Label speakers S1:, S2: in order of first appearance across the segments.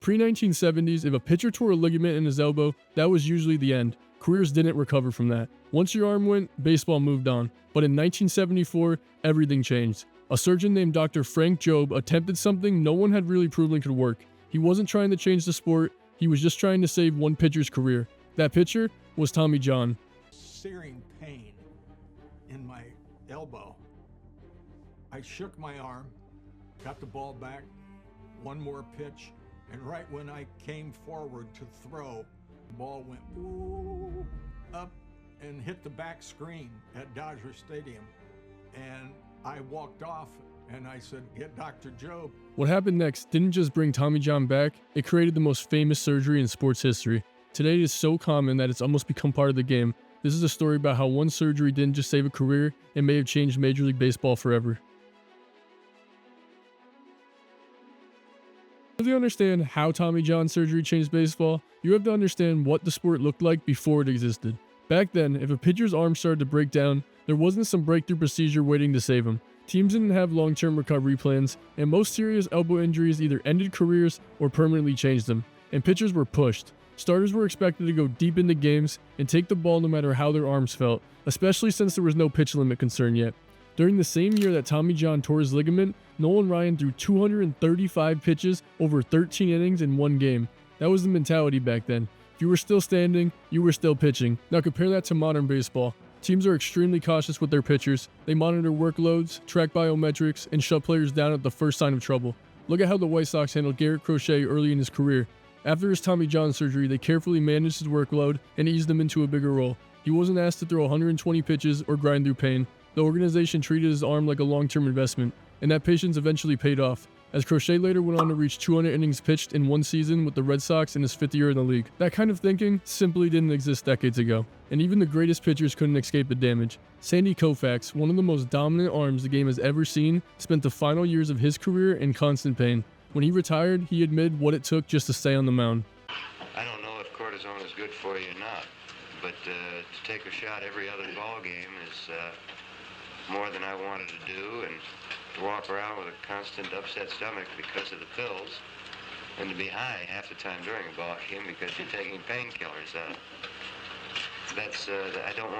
S1: pre-1970s, if a pitcher tore a ligament in his elbow, that was usually the end. Careers didn't recover from that. Once your arm went, baseball moved on. But in 1974, everything changed. A surgeon named Dr. Frank Jobe attempted something no one had really proven could work. He wasn't trying to change the sport, he was just trying to save one pitcher's career. That pitcher was Tommy John.
S2: Searing pain in my elbow. I shook my arm, got the ball back, one more pitch, and right when I came forward to throw, the ball went woo, up and hit the back screen at Dodger Stadium. And I walked off and I said, "Get Dr. Jobe."
S1: What happened next didn't just bring Tommy John back, it created the most famous surgery in sports history. Today it is so common that it's almost become part of the game. This is a story about how one surgery didn't just save a career, it may have changed Major League Baseball forever. If you understand how Tommy John surgery changed baseball, you have to understand what the sport looked like before it existed. Back then, if a pitcher's arm started to break down, there wasn't some breakthrough procedure waiting to save him. Teams didn't have long-term recovery plans, and most serious elbow injuries either ended careers or permanently changed them, and pitchers were pushed. Starters were expected to go deep into games and take the ball no matter how their arms felt, especially since there was no pitch limit concern yet. During the same year that Tommy John tore his ligament, Nolan Ryan threw 235 pitches over 13 innings in one game. That was the mentality back then. If you were still standing, you were still pitching. Now compare that to modern baseball. Teams are extremely cautious with their pitchers. They monitor workloads, track biometrics, and shut players down at the first sign of trouble. Look at how the White Sox handled Garrett Crochet early in his career. After his Tommy John surgery, they carefully managed his workload and eased him into a bigger role. He wasn't asked to throw 120 pitches or grind through pain. The organization treated his arm like a long-term investment, and that patience eventually paid off, as Crochet later went on to reach 200 innings pitched in one season with the Red Sox in his 5th year in the league. That kind of thinking simply didn't exist decades ago, and even the greatest pitchers couldn't escape the damage. Sandy Koufax, one of the most dominant arms the game has ever seen, spent the final years of his career in constant pain. When he retired, he admitted what it took just to stay on the mound.
S3: I don't know if cortisone is good for you or not, but to take a shot every other ball game is more than I wanted to do, and to walk around with a constant upset stomach because of the pills, and to be high half the time during a ball game because you're taking painkillers. I don't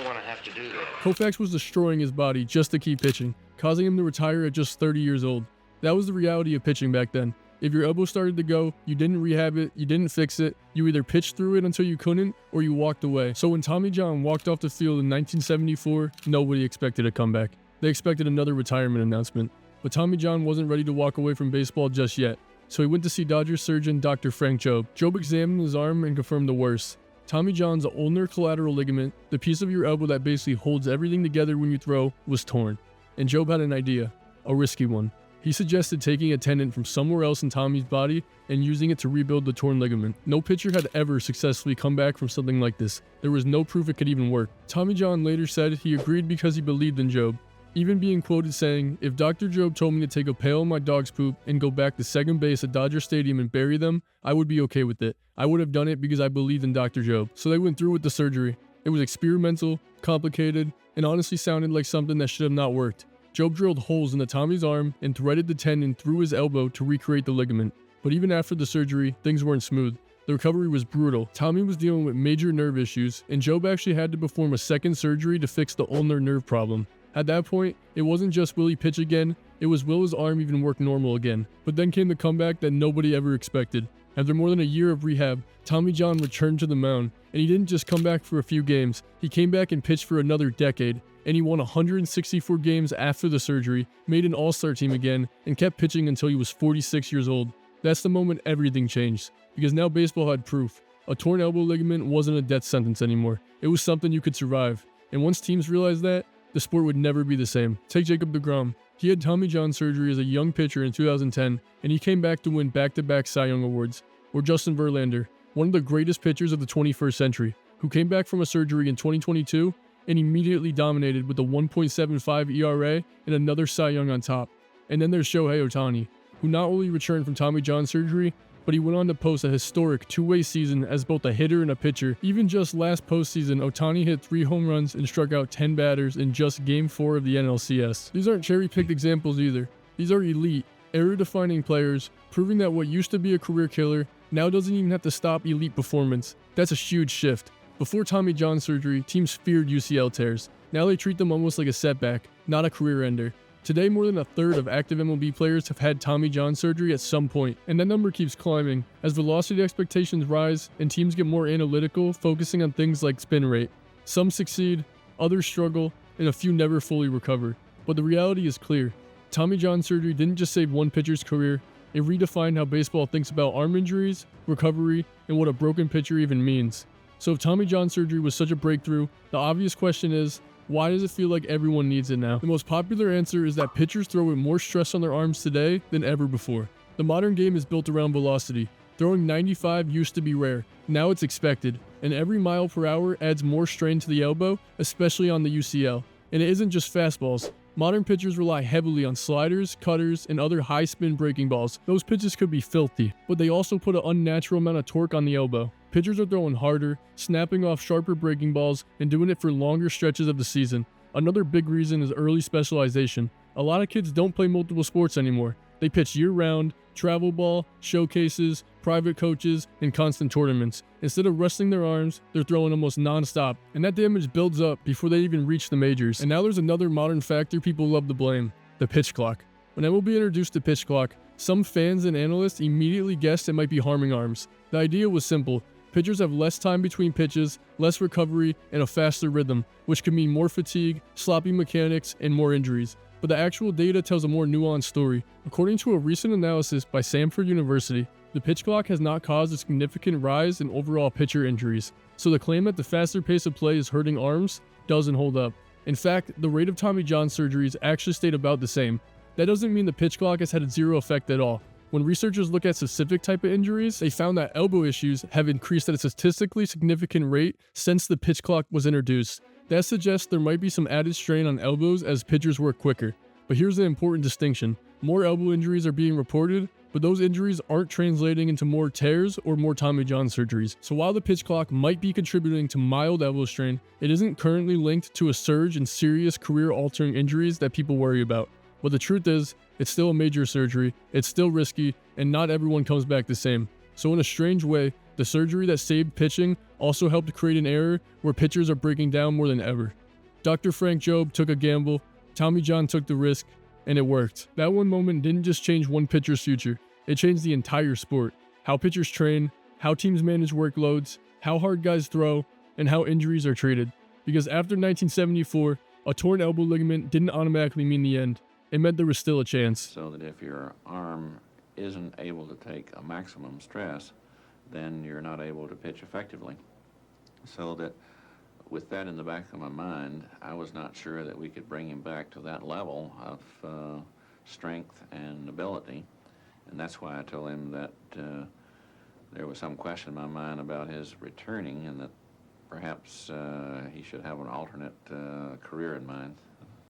S3: want to have to do that.
S1: Koufax was destroying his body just to keep pitching, causing him to retire at just 30 years old. That was the reality of pitching back then. If your elbow started to go, you didn't rehab it, you didn't fix it, you either pitched through it until you couldn't, or you walked away. So when Tommy John walked off the field in 1974, nobody expected a comeback. They expected another retirement announcement. But Tommy John wasn't ready to walk away from baseball just yet. So he went to see Dodgers surgeon Dr. Frank Jobe. Jobe examined his arm and confirmed the worst. Tommy John's ulnar collateral ligament, the piece of your elbow that basically holds everything together when you throw, was torn. And Jobe had an idea, a risky one. He suggested taking a tendon from somewhere else in Tommy's body and using it to rebuild the torn ligament. No pitcher had ever successfully come back from something like this. There was no proof it could even work. Tommy John later said he agreed because he believed in Jobe, even being quoted saying, "If Dr. Jobe told me to take a pail of my dog's poop and go back to second base at Dodger Stadium and bury them, I would be okay with it. I would have done it because I believed in Dr. Jobe." So they went through with the surgery. It was experimental, complicated, and honestly sounded like something that should have not worked. Jobe drilled holes into Tommy's arm and threaded the tendon through his elbow to recreate the ligament. But even after the surgery, things weren't smooth. The recovery was brutal. Tommy was dealing with major nerve issues, and Jobe actually had to perform a second surgery to fix the ulnar nerve problem. At that point, it wasn't just will he pitch again, it was will his arm even work normal again. But then came the comeback that nobody ever expected. After more than a year of rehab, Tommy John returned to the mound, and he didn't just come back for a few games, he came back and pitched for another decade. And he won 164 games after the surgery, made an all-star team again, and kept pitching until he was 46 years old. That's the moment everything changed, because now baseball had proof. A torn elbow ligament wasn't a death sentence anymore. It was something you could survive. And once teams realized that, the sport would never be the same. Take Jacob deGrom. He had Tommy John surgery as a young pitcher in 2010, and he came back to win back-to-back Cy Young Awards. Or Justin Verlander, one of the greatest pitchers of the 21st century, who came back from a surgery in 2022 and immediately dominated with a 1.75 ERA and another Cy Young on top. And then there's Shohei Ohtani, who not only returned from Tommy John surgery, but he went on to post a historic two-way season as both a hitter and a pitcher. Even just last postseason, Ohtani hit 3 home runs and struck out 10 batters in just Game 4 of the NLCS. These aren't cherry-picked examples either. These are elite, era-defining players, proving that what used to be a career killer now doesn't even have to stop elite performance. That's a huge shift. Before Tommy John surgery, teams feared UCL tears. Now they treat them almost like a setback, not a career ender. Today, more than a third of active MLB players have had Tommy John surgery at some point, and that number keeps climbing as velocity expectations rise and teams get more analytical, focusing on things like spin rate. Some succeed, others struggle, and a few never fully recover. But the reality is clear. Tommy John surgery didn't just save one pitcher's career, it redefined how baseball thinks about arm injuries, recovery, and what a broken pitcher even means. So if Tommy John surgery was such a breakthrough, the obvious question is, why does it feel like everyone needs it now? The most popular answer is that pitchers throw with more stress on their arms today than ever before. The modern game is built around velocity. Throwing 95 used to be rare. Now it's expected, and every mile per hour adds more strain to the elbow, especially on the UCL. And it isn't just fastballs. Modern pitchers rely heavily on sliders, cutters, and other high-spin breaking balls. Those pitches could be filthy, but they also put an unnatural amount of torque on the elbow. Pitchers are throwing harder, snapping off sharper breaking balls, and doing it for longer stretches of the season. Another big reason is early specialization. A lot of kids don't play multiple sports anymore. They pitch year-round, travel ball, showcases, private coaches, and constant tournaments. Instead of resting their arms, they're throwing almost non-stop, and that damage builds up before they even reach the majors. And now there's another modern factor people love to blame: the pitch clock. When MLB introduced the pitch clock, some fans and analysts immediately guessed it might be harming arms. The idea was simple. Pitchers have less time between pitches, less recovery, and a faster rhythm, which can mean more fatigue, sloppy mechanics, and more injuries. But the actual data tells a more nuanced story. According to a recent analysis by Samford University, the pitch clock has not caused a significant rise in overall pitcher injuries. So the claim that the faster pace of play is hurting arms doesn't hold up. In fact, the rate of Tommy John surgeries actually stayed about the same. That doesn't mean the pitch clock has had zero effect at all. When researchers look at specific type of injuries, they found that elbow issues have increased at a statistically significant rate since the pitch clock was introduced. That suggests there might be some added strain on elbows as pitchers work quicker. But here's the important distinction. More elbow injuries are being reported, but those injuries aren't translating into more tears or more Tommy John surgeries. So while the pitch clock might be contributing to mild elbow strain, it isn't currently linked to a surge in serious career-altering injuries that people worry about. But the truth is, it's still a major surgery, it's still risky, and not everyone comes back the same. So in a strange way, the surgery that saved pitching also helped create an era where pitchers are breaking down more than ever. Dr. Frank Jobe took a gamble, Tommy John took the risk, and it worked. That one moment didn't just change one pitcher's future, it changed the entire sport. How pitchers train, how teams manage workloads, how hard guys throw, and how injuries are treated. Because after 1974, a torn elbow ligament didn't automatically mean the end. It meant there was still a chance.
S4: So that if your arm isn't able to take a maximum stress, then you're not able to pitch effectively. So that with that in the back of my mind, I was not sure that we could bring him back to that level of strength and ability. And that's why I told him that there was some question in my mind about his returning and that perhaps he should have an alternate career in mind.